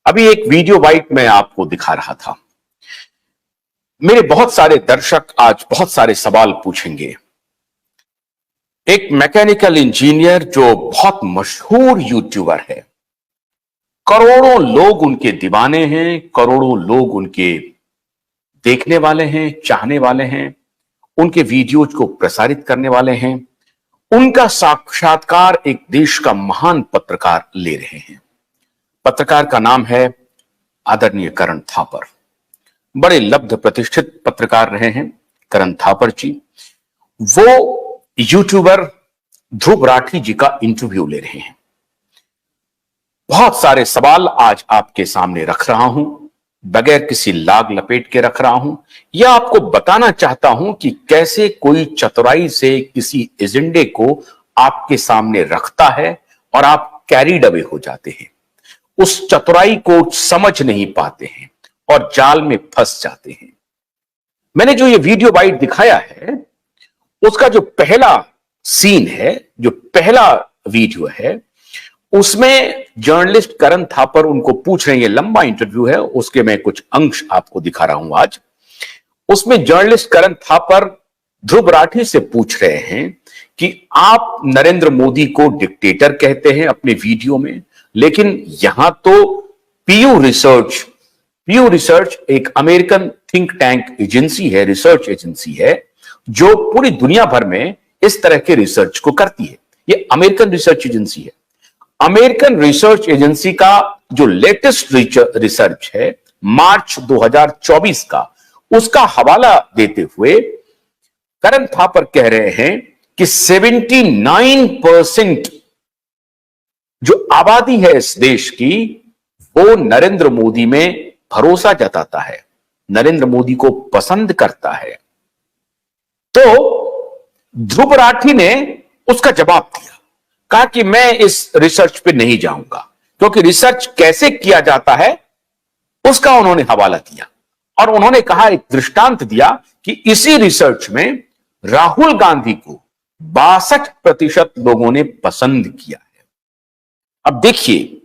अभी एक video bite में आपको दिखा रहा था। मेरे बहुत सारे दर्शक आज बहुत सारे सवाल पूछेंगे। एक मैकेनिकल इंजीनियर जो बहुत मशहूर यूट्यूबर है, करोड़ों लोग उनके दीवाने हैं, करोड़ों लोग उनके देखने वाले हैं, चाहने वाले हैं, उनके वीडियोज को प्रसारित करने वाले हैं। उनका साक्षात्कार एक देश का महान पत्रकार ले रहे हैं। पत्रकार का नाम है आदरणीय करण थापर। बड़े लब्ध प्रतिष्ठित पत्रकार रहे हैं करण थापर जी। वो यूट्यूबर ध्रुव राठी जी का इंटरव्यू ले रहे हैं। बहुत सारे सवाल आज आपके सामने रख रहा हूं, बगैर किसी लाग लपेट के रख रहा हूं। यह आपको बताना चाहता हूं कि कैसे कोई चतुराई से किसी एजेंडे को आपके सामने रखता है और आप कैरीड अवे हो जाते हैं, उस चतुराई को समझ नहीं पाते हैं और जाल में फंस जाते हैं। मैंने जो ये वीडियो बाइट दिखाया है, उसका जो पहला सीन है, जो पहला वीडियो है, उसमें जर्नलिस्ट करण थापर उनको पूछ रहे हैं। ये लंबा इंटरव्यू है, उसके मैं कुछ अंश आपको दिखा रहा हूं आज। उसमें जर्नलिस्ट करण थापर ध्रुव राठी से पूछ रहे हैं कि आप नरेंद्र मोदी को डिक्टेटर कहते हैं अपने वीडियो में, लेकिन यहां तो पीयू रिसर्च एक अमेरिकन थिंक टैंक एजेंसी है, रिसर्च एजेंसी है, जो पूरी दुनिया भर में इस तरह के रिसर्च को करती है। ये अमेरिकन रिसर्च एजेंसी है। अमेरिकन रिसर्च एजेंसी का जो लेटेस्ट रिसर्च है मार्च 2024 का, उसका हवाला देते हुए करण थापर कह रहे हैं कि 79% जो आबादी है इस देश की, वो नरेंद्र मोदी में भरोसा जताता है, नरेंद्र मोदी को पसंद करता है। तो ध्रुव राठी ने उसका जवाब दिया, कहा कि मैं इस रिसर्च पे नहीं जाऊंगा, क्योंकि रिसर्च कैसे किया जाता है उसका उन्होंने हवाला दिया। और उन्होंने कहा, एक दृष्टांत दिया कि इसी रिसर्च में राहुल गांधी को 62% लोगों ने पसंद किया है। अब देखिए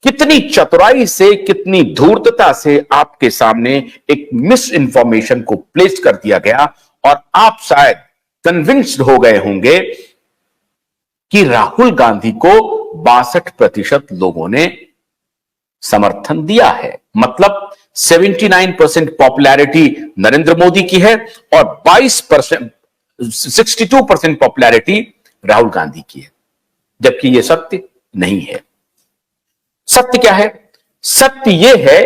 कितनी चतुराई से, कितनी धूर्तता से आपके सामने एक मिस इंफॉर्मेशन को प्लेस कर दिया गया और आप शायद कन्विंस्ड हो गए होंगे कि राहुल गांधी को 62% लोगों ने समर्थन दिया है। मतलब 79% पॉपुलैरिटी नरेंद्र मोदी की है और 62% पॉपुलैरिटी राहुल गांधी की है, जबकि यह सत्य नहीं है। सत्य क्या है? सत्य यह है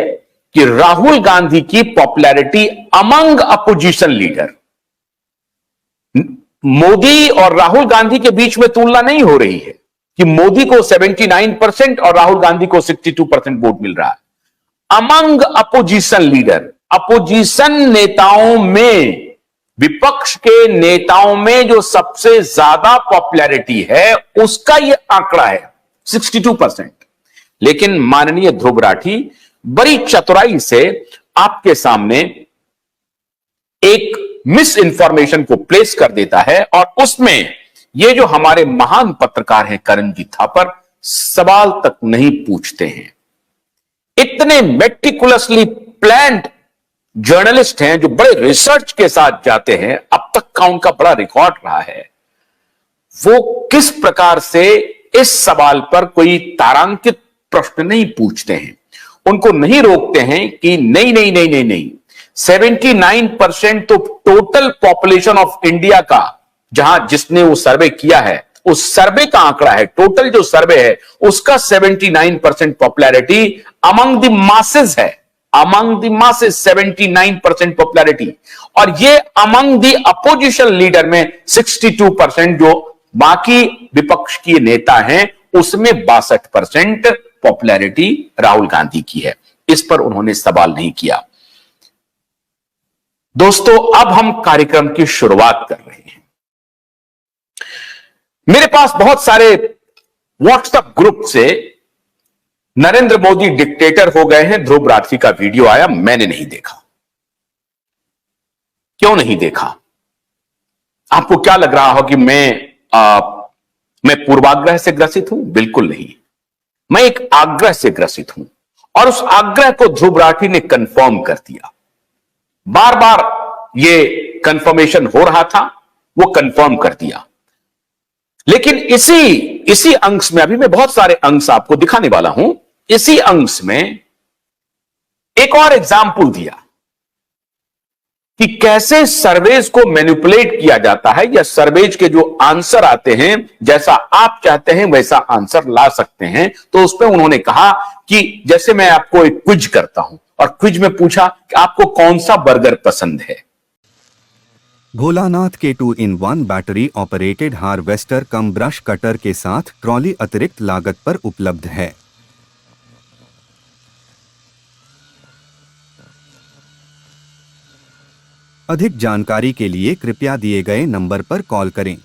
कि राहुल गांधी की popularity among opposition leader, Modi और राहुल गांधी के बीच में तुलना नहीं हो रही है कि मोदी को 79% और राहुल गांधी को 62% वोट मिल रहा है। अमंग अपोजिशन लीडर, अपोजिशन नेताओं में, विपक्ष के नेताओं में जो सबसे ज्यादा पॉपुलैरिटी है, उसका यह आंकड़ा है 62%। लेकिन माननीय ध्रुव राठी बड़ी चतुराई से आपके सामने एक मिस इंफॉर्मेशन को प्लेस कर देता है और उसमें ये जो हमारे महान पत्रकार हैं करण जी थापर, सवाल तक नहीं पूछते हैं। इतने मेटिकुलसली प्लान्ड जर्नलिस्ट हैं जो बड़े रिसर्च के साथ जाते हैं, अब तक का उनका बड़ा रिकॉर्ड रहा है। वो किस प्रकार से इस सवाल पर कोई तारांकित प्रश्न नहीं पूछते हैं, उनको नहीं रोकते हैं कि नहीं नहीं नहीं नहीं नहीं, 79% तो टोटल पॉपुलेशन ऑफ इंडिया का, जहां जिसने वो सर्वे किया है उस सर्वे का आंकड़ा है, टोटल जो सर्वे है उसका 79% पॉपुलैरिटी अमंग द मासेस है, अमंग द मासेस 79% पॉपुलैरिटी। और ये अमंग द अपोजिशन लीडर में 62%, जो बाकी विपक्ष के नेता हैं उसमें 62% पॉपुलैरिटी राहुल गांधी की है। इस पर उन्होंने सवाल नहीं किया। दोस्तों, अब हम कार्यक्रम की शुरुआत कर रहे हैं। मेरे पास बहुत सारे व्हाट्सएप ग्रुप से नरेंद्र मोदी डिक्टेटर हो गए हैं ध्रुव राठी का वीडियो आया, मैंने नहीं देखा। क्यों नहीं देखा? आपको क्या लग रहा हो कि मैं पूर्वाग्रह से ग्रसित हूं? बिल्कुल नहीं। मैं एक आग्रह से ग्रसित हूं और उस आग्रह को ध्रुव राठी ने कंफर्म कर दिया। बार बार ये कंफर्मेशन हो रहा था, वो कंफर्म कर दिया। लेकिन इसी अंश में, अभी मैं बहुत सारे अंश आपको दिखाने वाला हूं, इसी अंश में एक और एग्जाम्पल दिया कि कैसे सर्वेज को मैनिपुलेट किया जाता है, या सर्वेज के जो आंसर आते हैं, जैसा आप चाहते हैं वैसा आंसर ला सकते हैं। तो उस पर उन्होंने कहा कि जैसे मैं आपको एक क्विज करता हूं और क्विज में पूछा कि आपको कौन सा बर्गर पसंद है। भोलानाथ के 2-in-1 बैटरी ऑपरेटेड हार्वेस्टर कम ब्रश कटर के साथ ट्रॉली अतिरिक्त लागत पर उपलब्ध है। अधिक जानकारी के लिए कृपया दिए गए नंबर पर कॉल करें।